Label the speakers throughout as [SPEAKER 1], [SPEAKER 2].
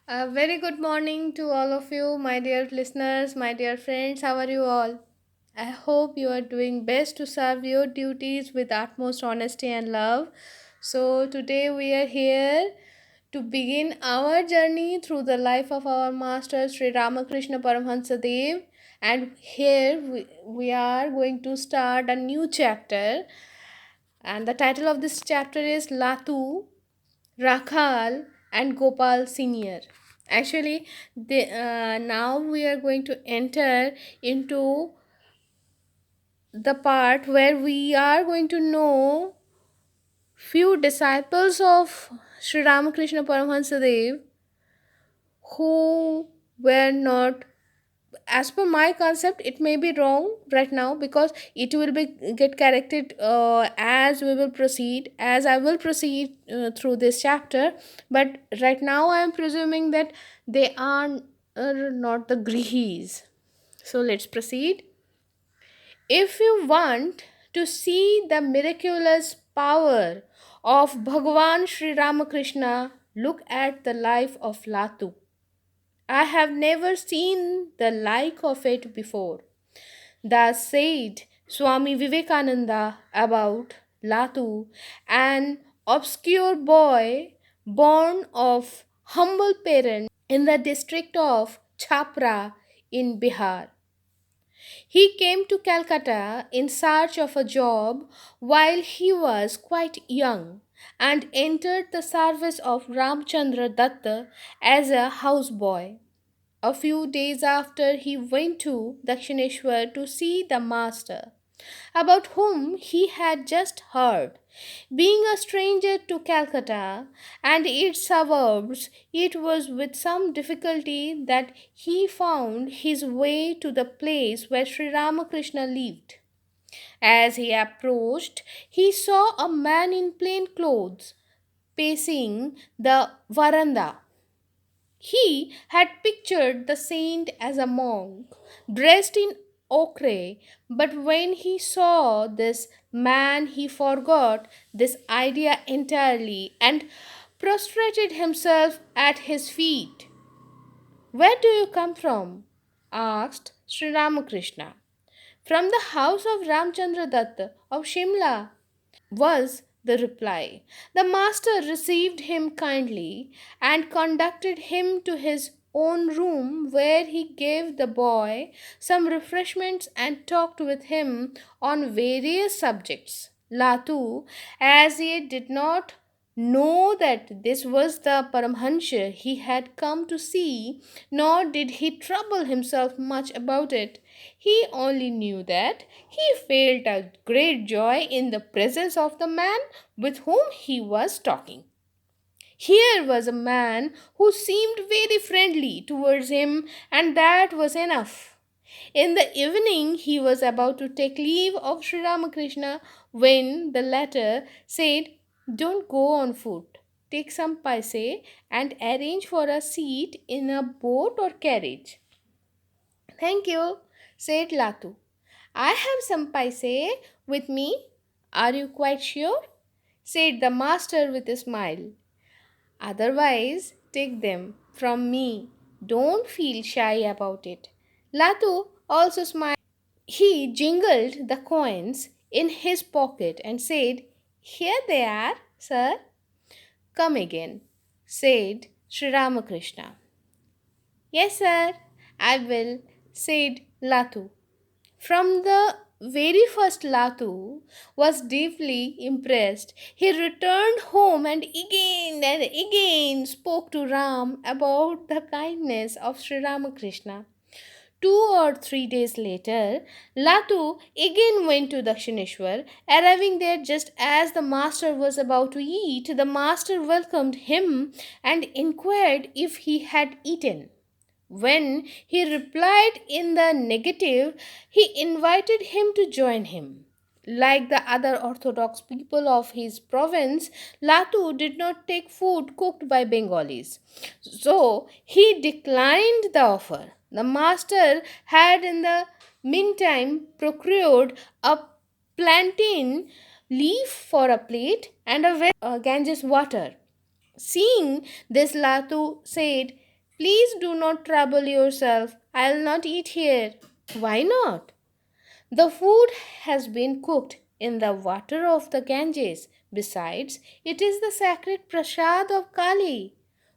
[SPEAKER 1] A very good morning to all of you, my dear listeners, my dear friends. How are you all? I hope you are doing best to serve your duties with utmost honesty and love. So, today we are here to begin our journey through the life of our master Sri Ramakrishna Paramhansa Dev. And here we are going to start a new chapter. And the title of this chapter is Latu, Rakhal, and Gopal Senior. Actually, now we are going to enter into the part where we are going to know few disciples of Sri Ramakrishna Paramahansa Dev who were not, as per my concept, it may be wrong right now because it will be get corrected as we will proceed, as I will proceed through this chapter. But right now I am presuming that they are not the grihis. So let's proceed. If you want to see the miraculous power of Bhagwan Sri Ramakrishna, look at the life of Latu. I have never seen the like of it before. Thus said Swami Vivekananda about Latu, an obscure boy born of humble parents in the district of Chhapra in Bihar. He came to Calcutta in search of a job while he was quite young and entered the service of Ramchandra Datta as a houseboy. A few days after, he went to Dakshineshwar to see the master, about whom he had just heard. Being a stranger to Calcutta and its suburbs, it was with some difficulty that he found his way to the place where Sri Ramakrishna lived. As he approached, he saw a man in plain clothes pacing the veranda. He had pictured the saint as a monk, dressed in ochre, but when he saw this man, he forgot this idea entirely and prostrated himself at his feet. Where do you come from? Asked Sri Ramakrishna. From the house of Ramchandra Datta of Shimla, was the reply. The master received him kindly and conducted him to his own room, where he gave the boy some refreshments and talked with him on various subjects. Latu, as yet, did not know that this was the Paramhansa he had come to see, nor did he trouble himself much about it. He only knew that he felt a great joy in the presence of the man with whom he was talking. Here was a man who seemed very friendly towards him, and that was enough. In the evening, he was about to take leave of Sri Ramakrishna when the latter said, "Don't go on foot. Take some paise and arrange for a seat in a boat or carriage." "Thank you," said Latu. "I have some paise with me." "Are you quite sure?" said the master with a smile. "Otherwise, take them from me. Don't feel shy about it." Latu also smiled. He jingled the coins in his pocket and said, "Here they are, sir." "Come again," said Sri Ramakrishna. "Yes, sir, I will," said Latu. From the very first, Latu was deeply impressed. He returned home and again spoke to Ram about the kindness of Sri Ramakrishna. 2 or 3 days later, Latu again went to Dakshineshwar. Arriving there just as the master was about to eat, the master welcomed him and inquired if he had eaten. When he replied in the negative, he invited him to join him. Like the other Orthodox people of his province, Latu did not take food cooked by Bengalis. So he declined the offer. The master had in the meantime procured a plantain leaf for a plate and a Ganges water. Seeing this, Latu said, Please do not trouble yourself. I'll not eat here. Why not? The food has been cooked in the water of the Ganges. Besides, it is the sacred prasad of Kali.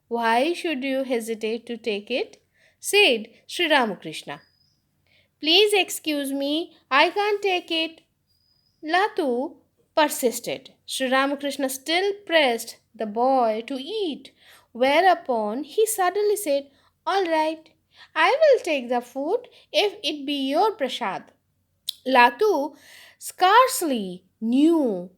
[SPEAKER 1] Why should you hesitate to take it? Said Sri Ramakrishna. Please excuse me, I can't take it. Latu persisted. Sri Ramakrishna still pressed the boy to eat, whereupon he suddenly said, all right, I will take the food if it be your prasad. Latu scarcely knew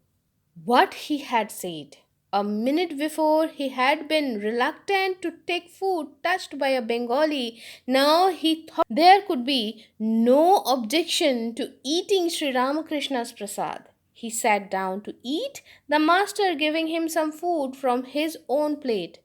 [SPEAKER 1] what he had said. A minute before, he had been reluctant to take food touched by a Bengali. Now he thought there could be no objection to eating Sri Ramakrishna's prasad. He sat down to eat, the master giving him some food from his own plate.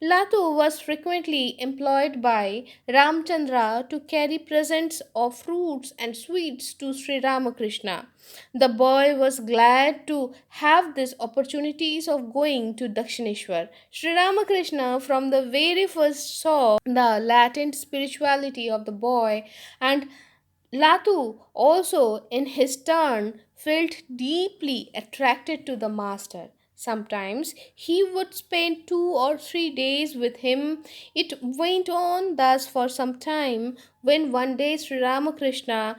[SPEAKER 1] Latu was frequently employed by Ramchandra to carry presents of fruits and sweets to Sri Ramakrishna. The boy was glad to have these opportunities of going to Dakshineshwar. Sri Ramakrishna from the very first saw the latent spirituality of the boy, and Latu also, in his turn, felt deeply attracted to the master. Sometimes he would spend 2 or 3 days with him. It went on thus for some time when one day Sri Ramakrishna,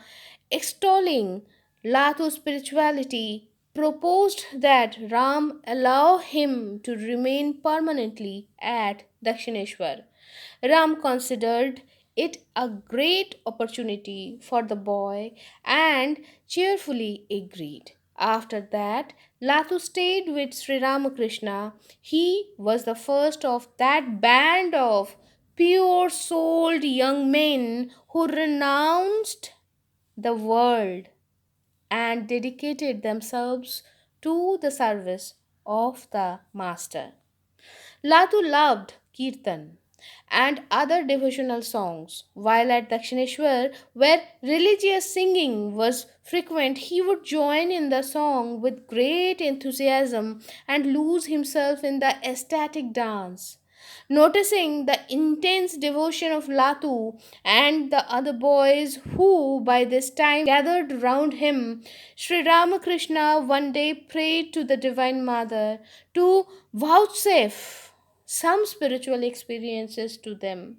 [SPEAKER 1] extolling Latu's spirituality, proposed that Ram allow him to remain permanently at Dakshineshwar. Ram considered it a great opportunity for the boy and cheerfully agreed. After that, Latu stayed with Sri Ramakrishna. He was the first of that band of pure souled young men who renounced the world and dedicated themselves to the service of the Master. Latu loved Kirtan and other devotional songs. While at Dakshineshwar, where religious singing was frequent, he would join in the song with great enthusiasm and lose himself in the ecstatic dance. Noticing the intense devotion of Latu and the other boys who by this time gathered round him, Sri Ramakrishna one day prayed to the Divine Mother to vouchsafe some spiritual experiences to them.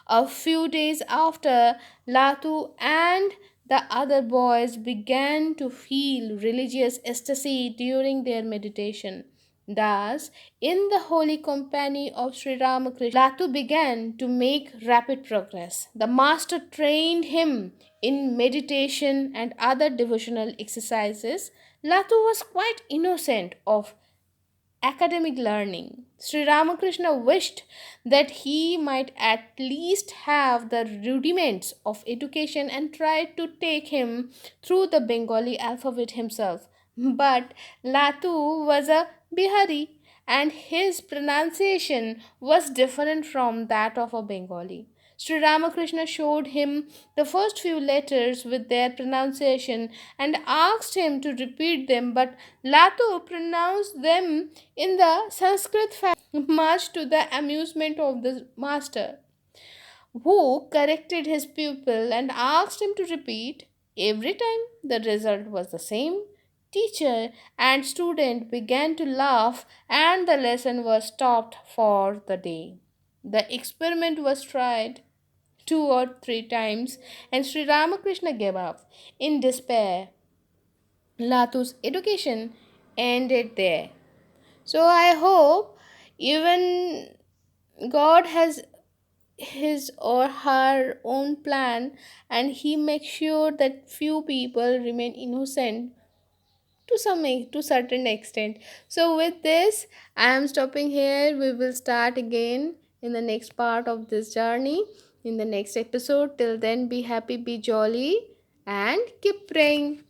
[SPEAKER 1] A few days after, Latu and the other boys began to feel religious ecstasy during their meditation. Thus, in the holy company of Sri Ramakrishna, Latu began to make rapid progress. The master trained him in meditation and other devotional exercises. Latu was quite innocent of academic learning. Sri Ramakrishna wished that he might at least have the rudiments of education and tried to take him through the Bengali alphabet himself. But Latu was a Bihari and his pronunciation was different from that of a Bengali. Sri Ramakrishna showed him the first few letters with their pronunciation and asked him to repeat them, but Latu pronounced them in the Sanskrit fashion, much to the amusement of the master, who corrected his pupil and asked him to repeat. Every time the result was the same. Teacher and student began to laugh, and the lesson was stopped for the day. The experiment was tried 2 or 3 times, and Sri Ramakrishna gave up. In despair, Latu's education ended there. So I hope even God has his or her own plan, and he makes sure that few people remain innocent to to certain extent. So with this, I am stopping here. We will start again in the next part of this journey in the next episode. Till then, be happy, be jolly, and keep praying.